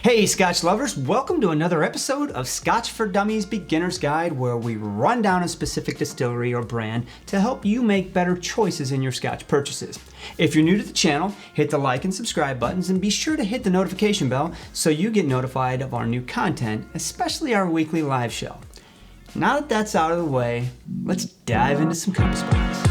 Hey Scotch lovers, welcome to another episode of Scotch for Dummies Beginner's Guide, where we run down a specific distillery or brand to help you make better choices in your Scotch purchases. If you're new to the channel, hit the like and subscribe buttons and be sure to hit the notification bell so you get notified of our new content, especially our weekly live show. Now that that's out of the way, let's dive into some compass box.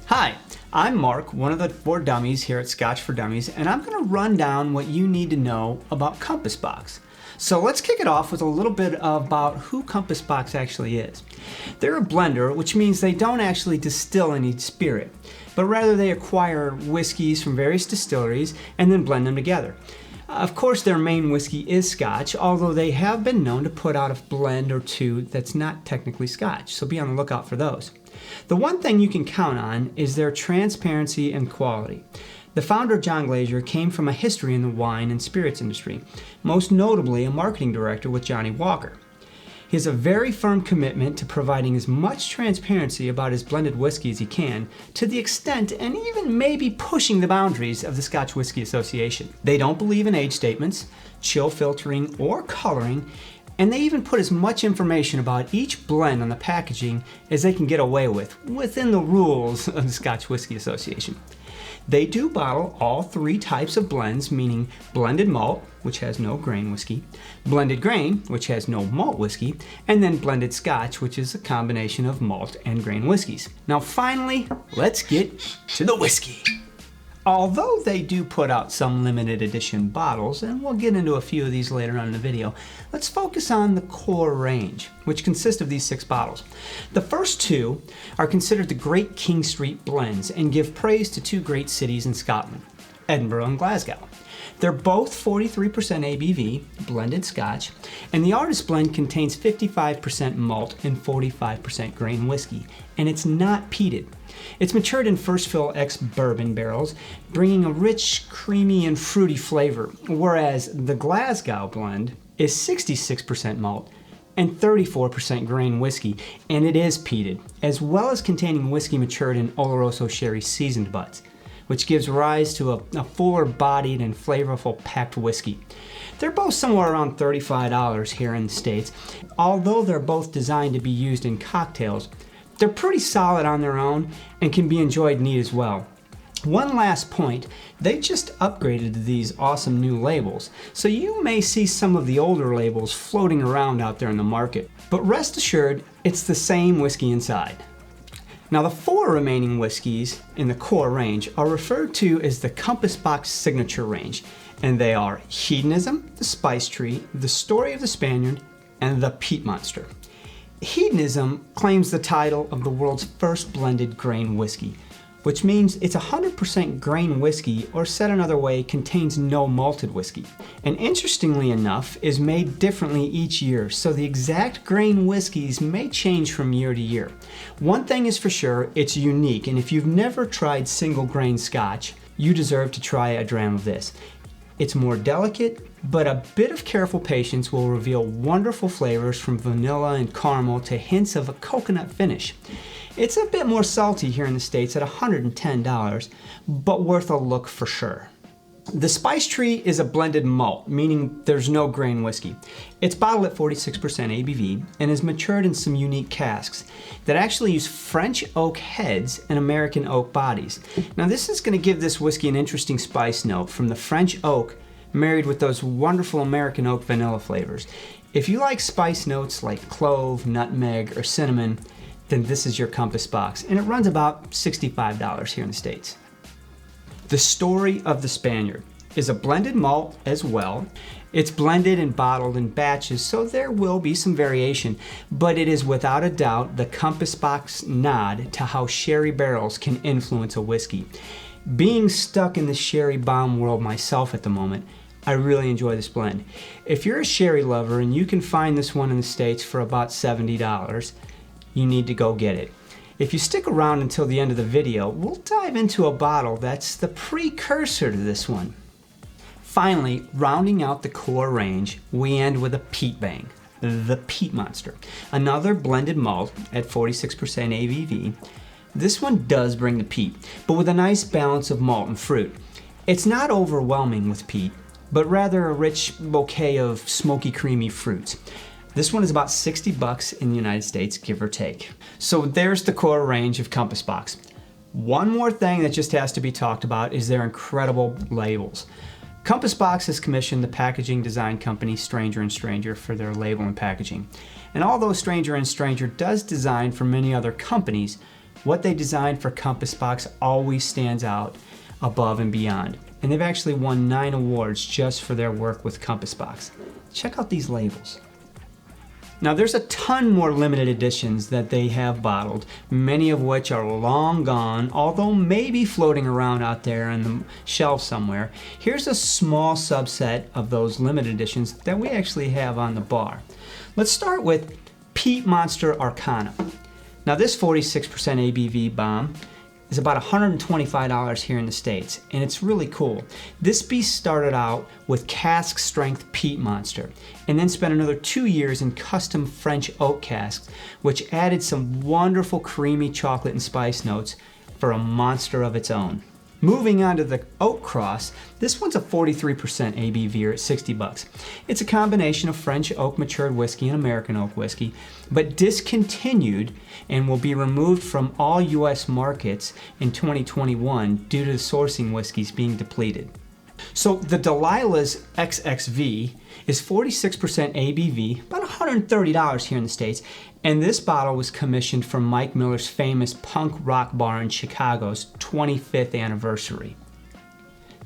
Hi, I'm Mark, one of the 4 dummies here at Scotch for Dummies, and I'm going to run down what you need to know about Compass Box. So let's kick it off with a little bit about who Compass Box actually is. They're a blender, which means they don't actually distill any spirit, but rather they acquire whiskeys from various distilleries and then blend them together. Of course, their main whiskey is Scotch, although they have been known to put out a blend or two that's not technically Scotch, so be on the lookout for those. The one thing you can count on is their transparency and quality. The founder, John Glazier, came from a history in the wine and spirits industry, most notably a marketing director with Johnny Walker. He has a very firm commitment to providing as much transparency about his blended whiskey as he can, to the extent and even maybe pushing the boundaries of the Scotch Whisky Association. They don't believe in age statements, chill filtering, or coloring, and they even put as much information about each blend on the packaging as they can get away with, within the rules of the Scotch Whisky Association. They do bottle all 3 types of blends, meaning blended malt, which has no grain whiskey, blended grain, which has no malt whiskey, and then blended Scotch, which is a combination of malt and grain whiskeys. Now finally, let's get to the whiskey. Although they do put out some limited edition bottles, and we'll get into a few of these later on in the video, let's focus on the core range, which consists of these 6 bottles. The first 2 are considered the Great King Street blends and give praise to 2 great cities in Scotland, Edinburgh and Glasgow. They're both 43% ABV, blended Scotch, and the Artist blend contains 55% malt and 45% grain whiskey, and it's not peated. It's matured in first fill ex-bourbon barrels, bringing a rich, creamy, and fruity flavor, whereas the Glasgow blend is 66% malt and 34% grain whiskey, and it is peated, as well as containing whiskey matured in Oloroso sherry seasoned butts, which gives rise to a fuller-bodied and flavorful packed whiskey. They're both somewhere around $35 here in the States. Although they're both designed to be used in cocktails, they're pretty solid on their own and can be enjoyed neat as well. One last point, they just upgraded these awesome new labels, so you may see some of the older labels floating around out there in the market. But rest assured, it's the same whiskey inside. Now the 4 remaining whiskeys in the core range are referred to as the Compass Box Signature range, and they are Hedonism, the Spice Tree, the Story of the Spaniard, and the Peat Monster. Hedonism claims the title of the world's first blended grain whiskey, which means it's 100% grain whiskey, or said another way, contains no malted whiskey. And interestingly enough, is made differently each year, so the exact grain whiskeys may change from year to year. One thing is for sure, it's unique, and if you've never tried single grain Scotch, you deserve to try a dram of this. It's more delicate, but a bit of careful patience will reveal wonderful flavors from vanilla and caramel to hints of a coconut finish. It's a bit more salty here in the States at $110, but worth a look for sure. The Spice Tree is a blended malt, meaning there's no grain whiskey. It's bottled at 46% ABV and is matured in some unique casks that actually use French oak heads and American oak bodies. Now this is going to give this whiskey an interesting spice note from the French oak married with those wonderful American oak vanilla flavors. If you like spice notes like clove, nutmeg, or cinnamon, then this is your Compass Box, and it runs about $65 here in the States. The Story of the Spaniard is a blended malt as well. It's blended and bottled in batches, so there will be some variation, but it is without a doubt the Compass Box nod to how sherry barrels can influence a whiskey. Being stuck in the sherry bomb world myself at the moment, I really enjoy this blend. If you're a sherry lover and you can find this one in the States for about $70, you need to go get it. If you stick around until the end of the video, we'll dive into a bottle that's the precursor to this one. Finally, rounding out the core range, we end with a Peat Bang, the Peat Monster. Another blended malt at 46% ABV. This one does bring the peat, but with a nice balance of malt and fruit. It's not overwhelming with peat, but rather a rich bouquet of smoky, creamy fruits. This one is about $60 in the United States, give or take. So there's the core range of Compass Box. One more thing that just has to be talked about is their incredible labels. Compass Box has commissioned the packaging design company Stranger & Stranger for their label and packaging. And although Stranger & Stranger does design for many other companies, what they designed for Compass Box always stands out above and beyond. And they've actually won 9 awards just for their work with Compass Box. Check out these labels. Now there's a ton more limited editions that they have bottled, many of which are long gone, although maybe floating around out there on the shelf somewhere. Here's a small subset of those limited editions that we actually have on the bar. Let's start with Peat Monster Ana. Now this 46% ABV bomb is about $125 here in the States, and it's really cool. This beast started out with cask strength peat monster, and then spent another 2 years in custom French oak casks, which added some wonderful creamy chocolate and spice notes for a monster of its own. Moving on to the Oat Cross, this one's a 43% ABV at $60. It's a combination of French oak matured whiskey and American oak whiskey, but discontinued and will be removed from all US markets in 2021 due to the sourcing whiskeys being depleted. So the Delilahs XXV is 46% ABV, about $130 here in the States, and this bottle was commissioned for Mike Miller's famous punk rock bar in Chicago's 25th anniversary.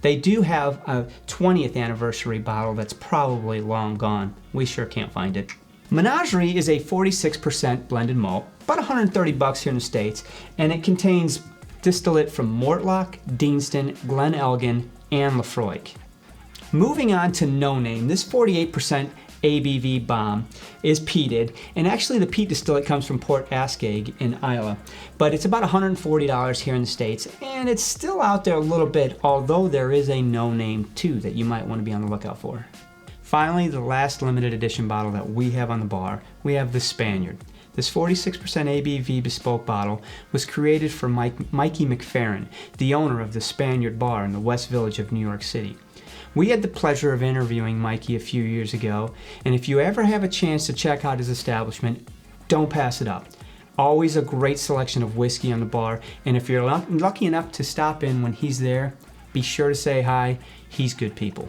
They do have a 20th anniversary bottle that's probably long gone. We sure can't find it. Menagerie is a 46% blended malt, about $130 here in the States, and it contains distillate from Mortlock, Deanston, Glen Elgin, and Lafroig. Moving on to No Name, this 48% ABV bomb is peated, and actually the peat distillate comes from Port Ascaig in Islay, but it's about $140 here in the States, and it's still out there a little bit, although there is a No Name too that you might want to be on the lookout for. Finally, the last limited edition bottle that we have on the bar, we have the Spaniard. This 46% ABV bespoke bottle was created for Mikey McFerrin, the owner of the Spaniard bar in the West Village of New York City. We had the pleasure of interviewing Mikey a few years ago, and if you ever have a chance to check out his establishment, don't pass it up. Always a great selection of whiskey on the bar, and if you're lucky enough to stop in when he's there, be sure to say hi. He's good people.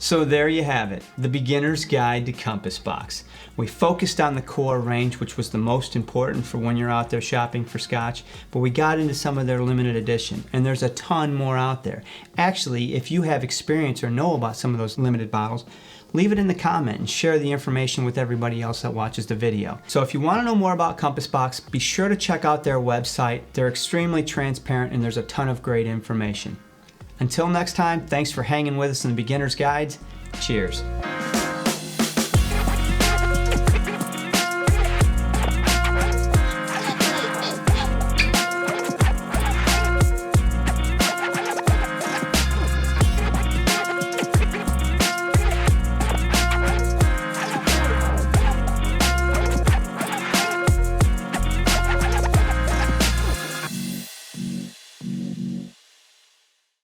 So there you have it, the beginner's guide to Compass Box. We focused on the core range, which was the most important for when you're out there shopping for Scotch, but we got into some of their limited edition, and there's a ton more out there. Actually, if you have experience or know about some of those limited bottles, leave it in the comment and share the information with everybody else that watches the video. So if you want to know more about Compass Box, be sure to check out their website. They're extremely transparent and there's a ton of great information. Until next time, thanks for hanging with us in the Beginner's Guides. Cheers.